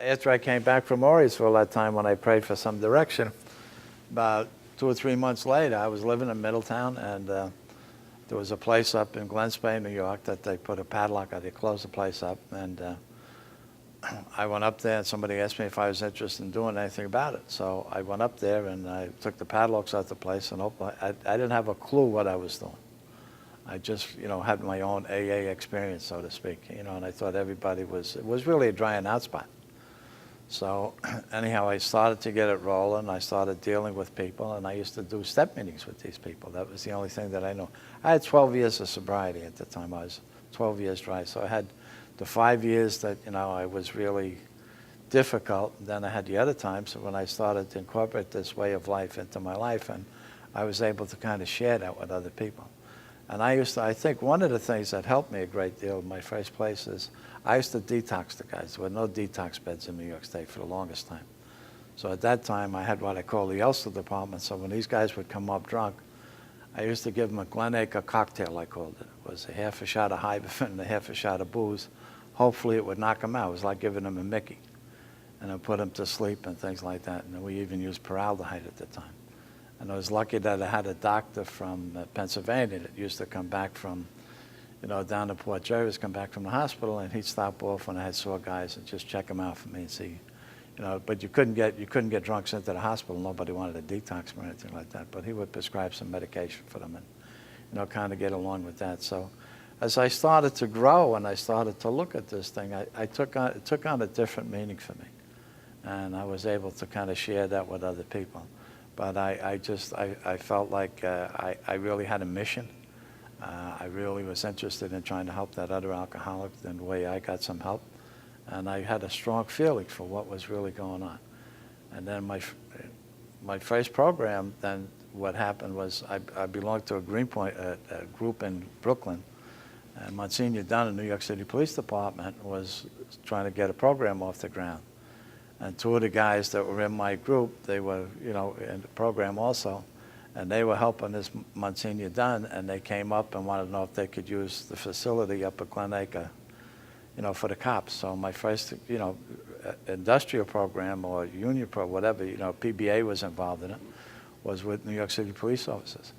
after I came back from Mauriceville that time when I prayed for some direction, about 2 or 3 months later, I was living in Middletown, and there was a place up in Glen Spey, New York, that they put a padlock on. They closed the place up, and I went up there, and somebody asked me if I was interested in doing anything about it. So I went up there, and I took the padlocks out the place, and I didn't have a clue what I was doing. I just, had my own AA experience, so to speak, and I thought everybody it was really a drying out spot. So anyhow, I started to get it rolling. I started dealing with people, and I used to do step meetings with these people. That was the only thing that I knew. I had 12 years of sobriety at the time. I was 12 years dry. So I had the 5 years that, I was really difficult. Then I had the other times when I started to incorporate this way of life into my life, and I was able to kind of share that with other people. And I think one of the things that helped me a great deal in my first place is I used to detox the guys. There were no detox beds in New York State for the longest time. So at that time, I had what I call the Ulster department. So when these guys would come up drunk, I used to give them a Glen Acre cocktail, I called it. It was a half a shot of Ibuprofen and a half a shot of booze. Hopefully it would knock them out. It was like giving them a Mickey. And I put them to sleep and things like that. And we even used formaldehyde at the time. And I was lucky that I had a doctor from Pennsylvania that used to come back from, down to Port Jervis, come back from the hospital, and he'd stop off when I had sore guys and just check them out for me and see, but you couldn't get drunks into the hospital. Nobody wanted to detox them or anything like that. But he would prescribe some medication for them and, kind of get along with that. So as I started to grow and I started to look at this thing, it took on a different meaning for me. And I was able to kind of share that with other people. But I felt like I really had a mission. I really was interested in trying to help that other alcoholic in the way I got some help. And I had a strong feeling for what was really going on. And then my first program, then what happened was I belonged to a Greenpoint a group in Brooklyn. And Monsignor Dunn in the New York City Police Department was trying to get a program off the ground. And 2 of the guys that were in my group, they were, in the program also, and they were helping this Monsignor Dunn, and they came up and wanted to know if they could use the facility up at Glen Acre, for the cops. So my first, industrial program or union program, whatever, PBA was involved in it, was with New York City police officers.